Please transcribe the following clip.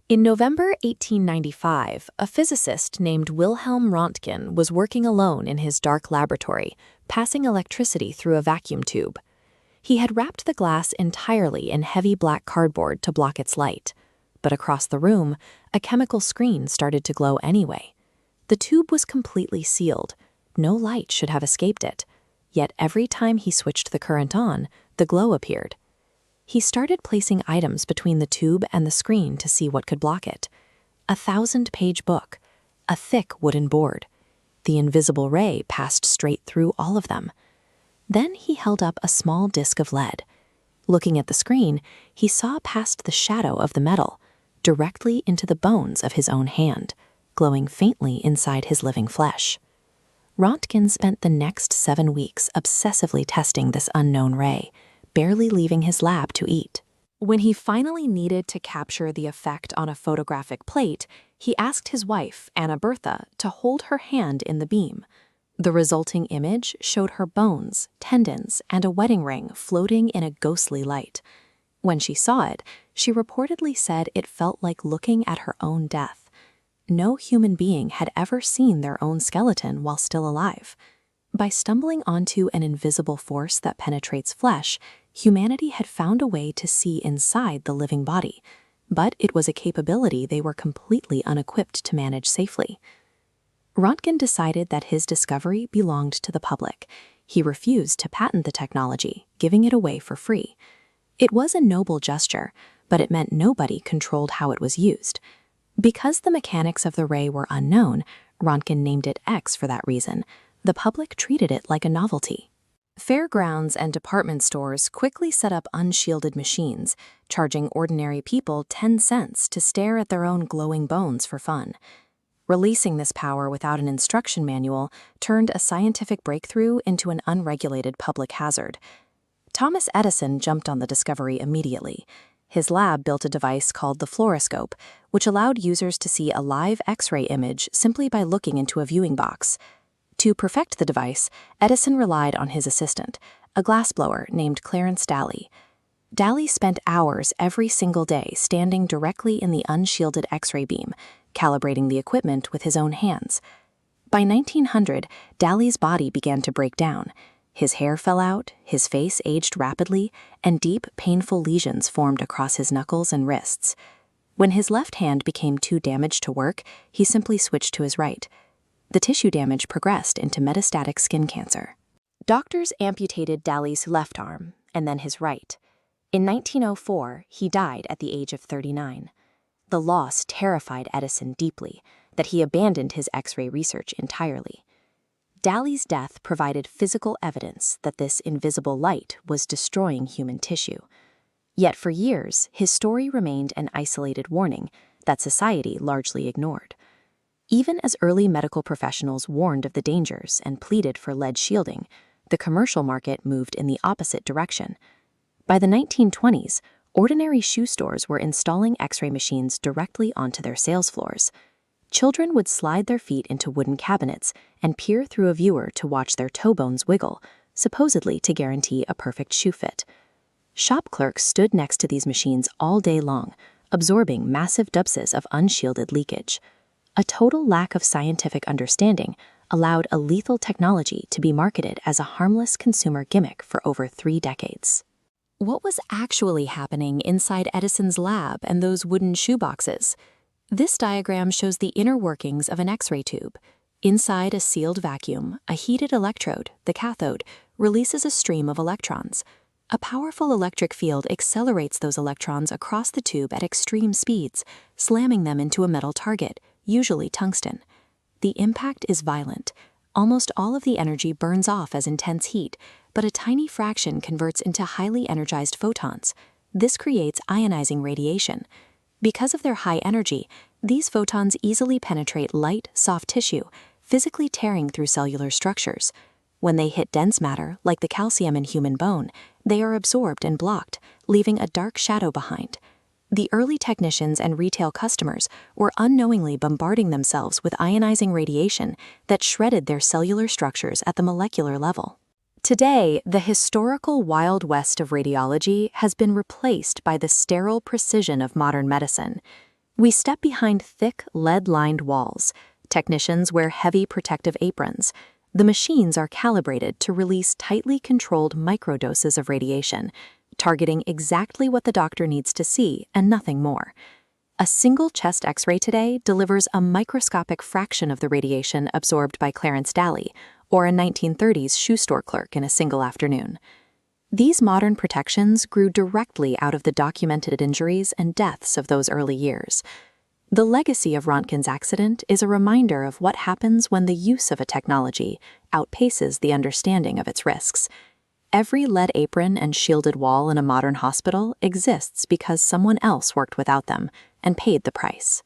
In November 1895, a physicist named Wilhelm Röntgen was working alone in his dark laboratory, passing electricity through a vacuum tube. He had wrapped the glass entirely in heavy black cardboard to block its light. But across the room, a chemical screen started to glow anyway. The tube was completely sealed. No light should have escaped it. Yet every time he switched the current on, the glow appeared. He started placing items between the tube and the screen to see what could block it. A 1,000-page book, a thick wooden board. The invisible ray passed straight through all of them. Then he held up a small disc of lead. Looking at the screen, he saw past the shadow of the metal, directly into the bones of his own hand, glowing faintly inside his living flesh. Röntgen spent the next 7 weeks obsessively testing this unknown ray, barely leaving his lab to eat. When he finally needed to capture the effect on a photographic plate, he asked his wife, Anna Bertha, to hold her hand in the beam. The resulting image showed her bones, tendons, and a wedding ring floating in a ghostly light. When she saw it, she reportedly said it felt like looking at her own death. No human being had ever seen their own skeleton while still alive. By stumbling onto an invisible force that penetrates flesh, humanity had found a way to see inside the living body, but it was a capability they were completely unequipped to manage safely. Röntgen decided that his discovery belonged to the public. He refused to patent the technology, giving it away for free. It was a noble gesture, but it meant nobody controlled how it was used. Because the mechanics of the ray were unknown, Röntgen named it X for that reason. The public treated it like a novelty. Fairgrounds and department stores quickly set up unshielded machines, charging ordinary people 10 cents to stare at their own glowing bones for fun. Releasing this power without an instruction manual turned a scientific breakthrough into an unregulated public hazard. Thomas Edison jumped on the discovery immediately. His lab built a device called the fluoroscope, which allowed users to see a live X-ray image simply by looking into a viewing box. To perfect the device, Edison relied on his assistant, a glassblower named Clarence Dally. Dally spent hours every single day standing directly in the unshielded X-ray beam, calibrating the equipment with his own hands. By 1900, Dally's body began to break down. His hair fell out, his face aged rapidly, and deep, painful lesions formed across his knuckles and wrists. When his left hand became too damaged to work, he simply switched to his right. The tissue damage progressed into metastatic skin cancer. Doctors amputated Dally's left arm, and then his right. In 1904, he died at the age of 39. The loss terrified Edison deeply, that he abandoned his X-ray research entirely. Dally's death provided physical evidence that this invisible light was destroying human tissue. Yet for years, his story remained an isolated warning that society largely ignored. Even as early medical professionals warned of the dangers and pleaded for lead shielding, the commercial market moved in the opposite direction. By the 1920s, ordinary shoe stores were installing X-ray machines directly onto their sales floors. Children would slide their feet into wooden cabinets and peer through a viewer to watch their toe bones wiggle, supposedly to guarantee a perfect shoe fit. Shop clerks stood next to these machines all day long, absorbing massive doses of unshielded leakage. A total lack of scientific understanding allowed a lethal technology to be marketed as a harmless consumer gimmick for over 3 decades. What was actually happening inside Edison's lab and those wooden shoeboxes? This diagram shows the inner workings of an X-ray tube. Inside a sealed vacuum, a heated electrode, the cathode, releases a stream of electrons. A powerful electric field accelerates those electrons across the tube at extreme speeds, slamming them into a metal target, usually tungsten. The impact is violent. Almost all of the energy burns off as intense heat, but a tiny fraction converts into highly energized photons. This creates ionizing radiation. Because of their high energy, these photons easily penetrate light, soft tissue, physically tearing through cellular structures. When they hit dense matter, like the calcium in human bone, they are absorbed and blocked, leaving a dark shadow behind. The early technicians and retail customers were unknowingly bombarding themselves with ionizing radiation that shredded their cellular structures at the molecular level. Today, the historical Wild West of radiology has been replaced by the sterile precision of modern medicine. We step behind thick, lead-lined walls. Technicians wear heavy protective aprons. The machines are calibrated to release tightly controlled microdoses of radiation, targeting exactly what the doctor needs to see and nothing more. A single chest X-ray today delivers a microscopic fraction of the radiation absorbed by Clarence Dally, or a 1930s shoe store clerk in a single afternoon. These modern protections grew directly out of the documented injuries and deaths of those early years. The legacy of Röntgen's accident is a reminder of what happens when the use of a technology outpaces the understanding of its risks. Every lead apron and shielded wall in a modern hospital exists because someone else worked without them and paid the price.